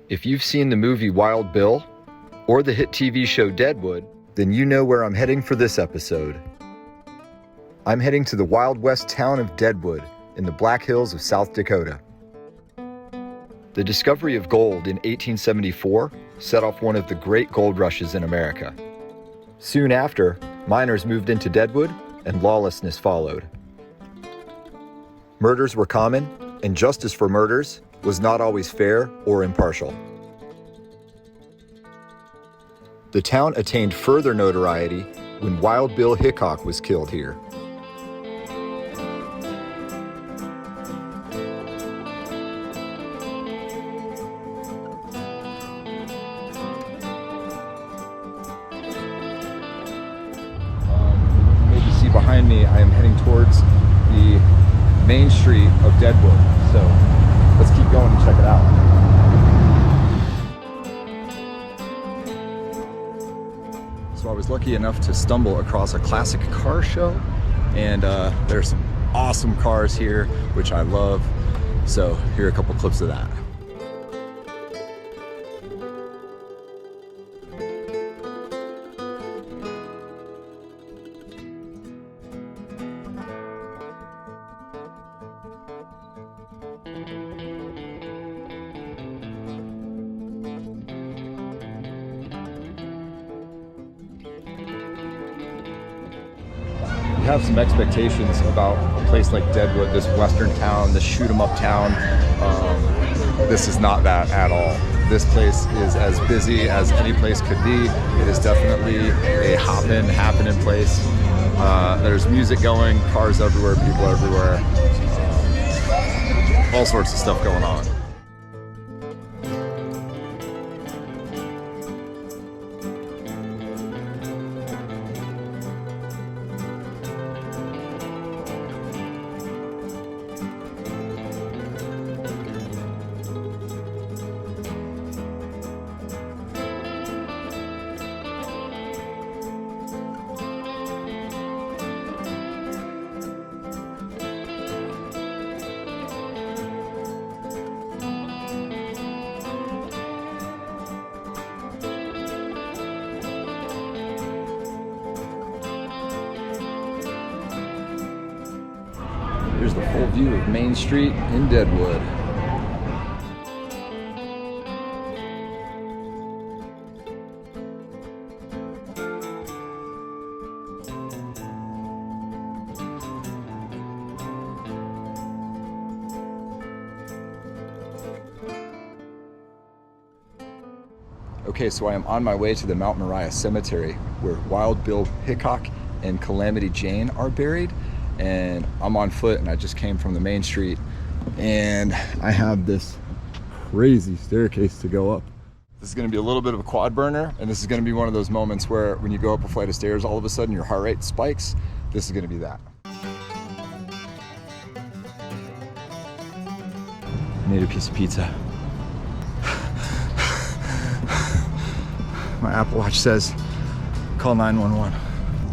If you've seen the movie Wild Bill or the hit TV show Deadwood, then you know where I'm heading for this episode. I'm heading to the Wild West town of Deadwood in the Black Hills of South Dakota. The discovery of gold in 1874 set off one of the great gold rushes in America. Soon after, miners moved into Deadwood and lawlessness followed. Murders were common, and justice for murders was not always fair or impartial. The town attained further notoriety when Wild Bill Hickok was killed here. Maybe see behind me, I am heading towards the main street of Deadwood. So let's keep going and check it out. So I was lucky enough to stumble across a classic car show, and there's some awesome cars here, which I love. So here are a couple clips of that. Have some expectations about a place like Deadwood, this western town, this shoot 'em up town. This is not that at all. This place is as busy as any place could be. It is definitely a happening place. There's music going, cars everywhere, people everywhere, all sorts of stuff going on. Here's the full view of Main Street in Deadwood. Okay, so I am on my way to the Mount Moriah Cemetery, where Wild Bill Hickok and Calamity Jane are buried. And I'm on foot, and I just came from the main street, and I have this crazy staircase to go up. This is gonna be a little bit of a quad burner, and this is gonna be one of those moments where when you go up a flight of stairs, all of a sudden your heart rate spikes. This is gonna be that. I need a piece of pizza. My Apple Watch says, call 911.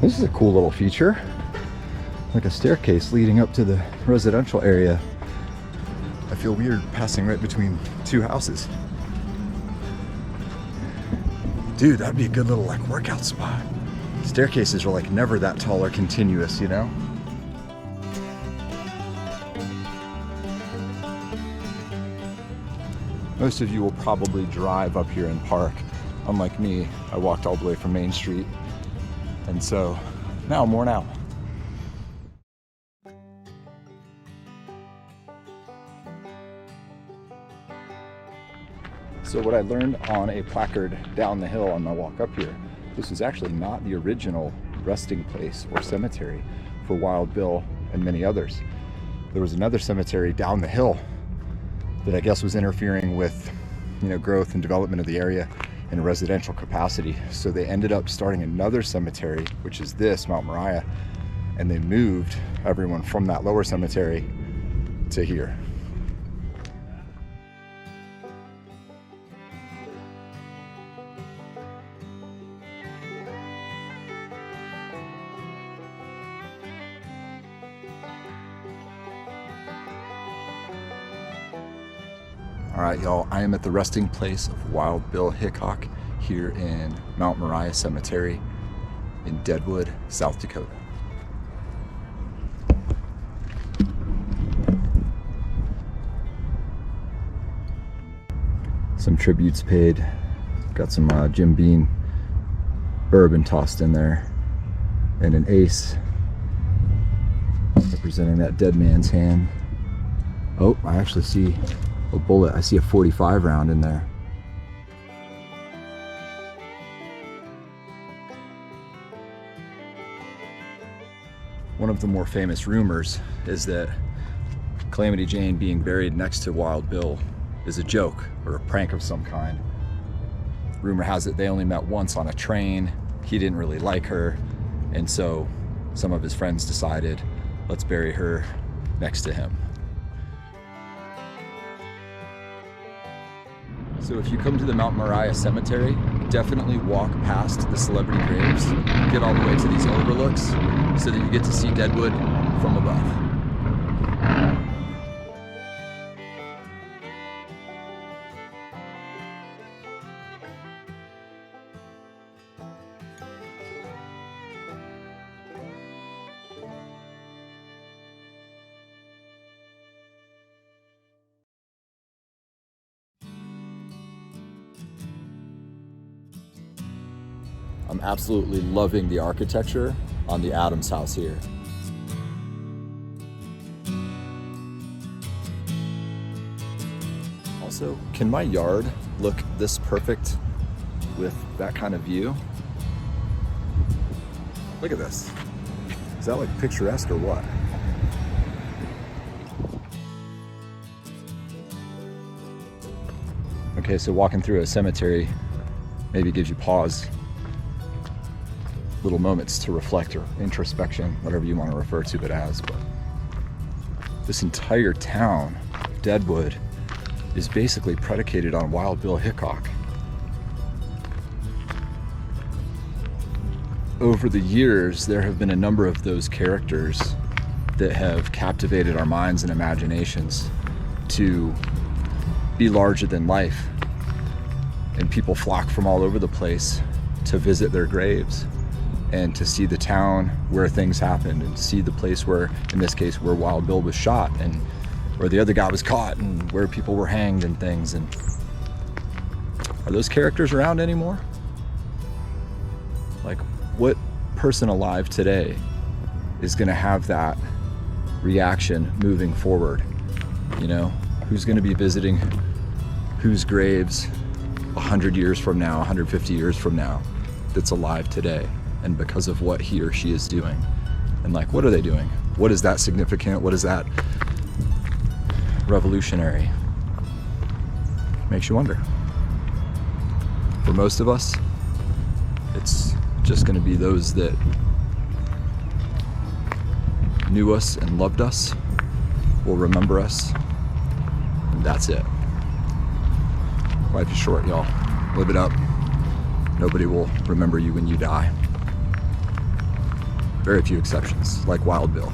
This is a cool little feature. Like a staircase leading up to the residential area. I feel weird passing right between two houses. Dude, that'd be a good little like workout spot. Staircases are like never that tall or continuous, you know? Most of you will probably drive up here and park. Unlike me, I walked all the way from Main Street. And so now I'm worn out. So what I learned on a placard down the hill on my walk up here, this is actually not the original resting place or cemetery for Wild Bill and many others. There was another cemetery down the hill that I guess was interfering with, growth and development of the area in a residential capacity. So they ended up starting another cemetery, which is this, Mount Moriah, and they moved everyone from that lower cemetery to here. All right, y'all, I am at the resting place of Wild Bill Hickok here in Mount Moriah Cemetery in Deadwood, South Dakota. Some tributes paid. Got some Jim Beam bourbon tossed in there, and an ace representing that dead man's hand. Oh, I actually see a bullet. I see a 45 round in there. One of the more famous rumors is that Calamity Jane being buried next to Wild Bill is a joke or a prank of some kind. Rumor has it they only met once on a train. He didn't really like her, and so some of his friends decided, let's bury her next to him. So if you come to the Mount Moriah Cemetery, definitely walk past the celebrity graves, get all the way to these overlooks so that you get to see Deadwood from above. I'm absolutely loving the architecture on the Adams house here. Also, can my yard look this perfect with that kind of view? Look at this. Is that like picturesque or what? Okay, so walking through a cemetery maybe gives you pause. Little moments to reflect or introspection, whatever you want to refer to it as. But this entire town, Deadwood, is basically predicated on Wild Bill Hickok. Over the years, there have been a number of those characters that have captivated our minds and imaginations to be larger than life. And people flock from all over the place to visit their graves and to see the town where things happened, and see the place where, in this case, where Wild Bill was shot, and where the other guy was caught, and where people were hanged and things. And are those characters around anymore? Like, what person alive today is gonna have that reaction moving forward? You know, who's gonna be visiting whose graves 100 years from now, 150 years from now, that's alive today? And because of what he or she is doing. And like, what are they doing? What is that significant? What is that revolutionary? Makes you wonder. For most of us, it's just gonna be those that knew us and loved us, will remember us, and that's it. Life is short, y'all. Live it up. Nobody will remember you when you die. Very few exceptions, like Wild Bill.